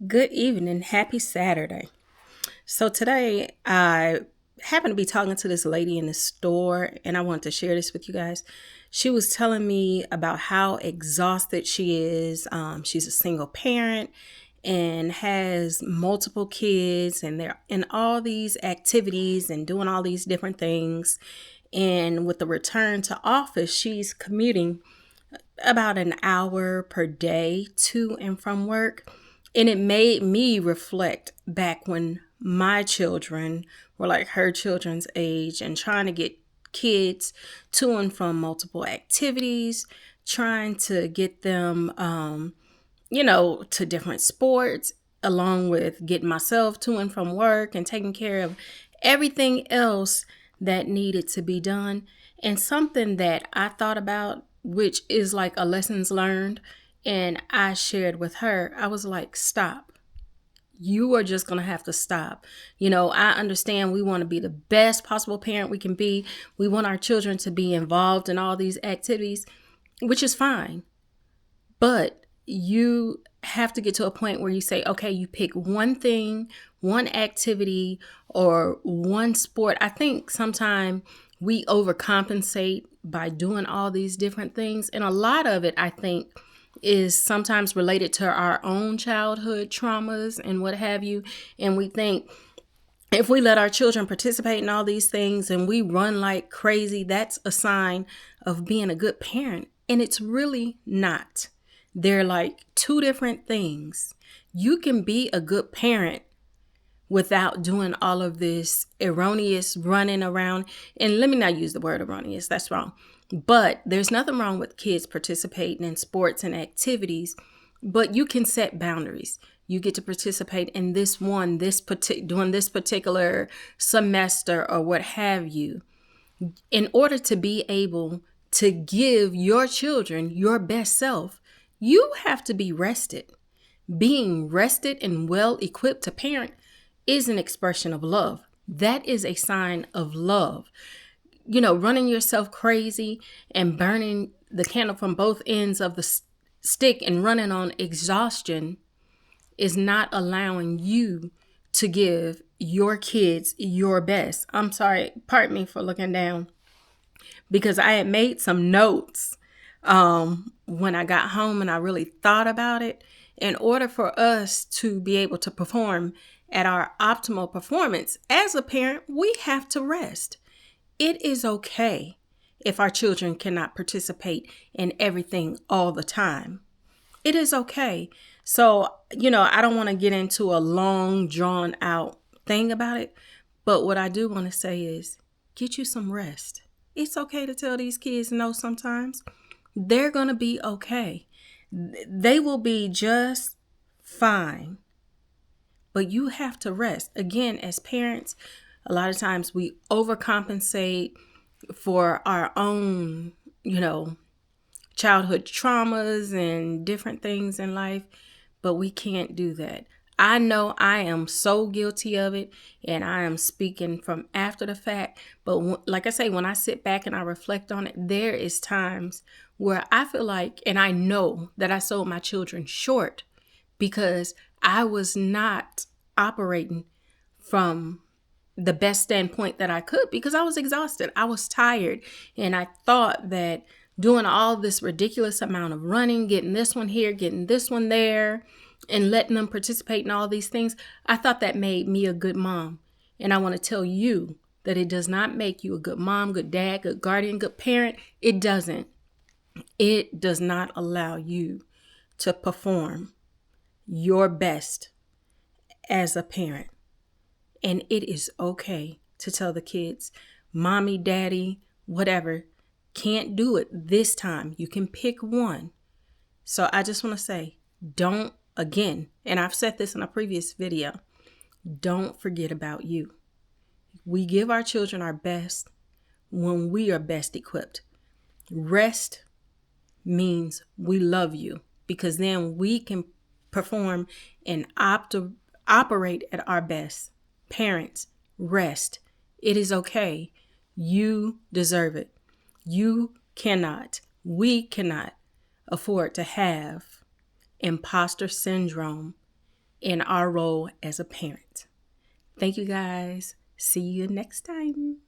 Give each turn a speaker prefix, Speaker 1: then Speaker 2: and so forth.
Speaker 1: Good evening. Happy Saturday. So today I happened to be talking to this lady in the store and I want to share this with you guys. She was telling me about how exhausted she is. She's a single parent and has multiple kids and they're in all these activities and doing all these different things. And with the return to office, she's commuting about an hour per day to and from work. And it made me reflect back when my children were like her children's age and trying to get kids to and from multiple activities, trying to get them, to different sports, along with getting myself to and from work and taking care of everything else that needed to be done. And something that I thought about, which is like a lessons learned, and I shared with her, I was like, stop. You are just going to have to stop. I understand we want to be the best possible parent we can be. We want our children to be involved in all these activities, which is fine. But you have to get to a point where you say, okay, you pick one thing, one activity, or one sport. I think sometimes we overcompensate by doing all these different things. And a lot of it, I think, is sometimes related to our own childhood traumas and what have you. And we think if we let our children participate in all these things and we run like crazy, that's a sign of being a good parent. And it's really not. They're like two different things. You can be a good parent without doing all of this erroneous running around. And let me not use the word erroneous, that's wrong. But there's nothing wrong with kids participating in sports and activities, but you can set boundaries. You get to participate in during this particular semester or what have you, in order to be able to give your children your best self. You have to be rested. Being rested and well equipped to parent is an expression of love. That is a sign of love. Running yourself crazy and burning the candle from both ends of the stick and running on exhaustion is not allowing you to give your kids your best. I'm sorry, pardon me for looking down, because I had made some notes when I got home and I really thought about it. In order for us to be able to perform at our optimal performance as a parent, we have to rest. It is okay if our children cannot participate in everything all the time. It is okay. So, I don't want to get into a long, drawn out thing about it. But what I do want to say is get you some rest. It's okay to tell these kids no sometimes. They're going to be okay. They will be just fine. But you have to rest. Again, as parents, a lot of times we overcompensate for our own, childhood traumas and different things in life, but we can't do that. I know I am so guilty of it, and I am speaking from after the fact. But like I say, when I sit back and I reflect on it, there is times where I feel like, and I know that I sold my children short because I was not operating from the best standpoint that I could, because I was exhausted. I was tired. And I thought that doing all this ridiculous amount of running, getting this one here, getting this one there, and letting them participate in all these things, I thought that made me a good mom. And I want to tell you that it does not make you a good mom, good dad, good guardian, good parent. It doesn't. It does not allow you to perform your best as a parent. And it is okay to tell the kids, mommy, daddy, whatever, can't do it this time. You can pick one. So I just want to say, don't, again, and I've said this in a previous video, don't forget about you. We give our children our best when we are best equipped. Rest means we love you, because then we can perform and operate at our best. Parents, rest. It is okay. You deserve it. We cannot afford to have imposter syndrome in our role as a parent. Thank you guys. See you next time.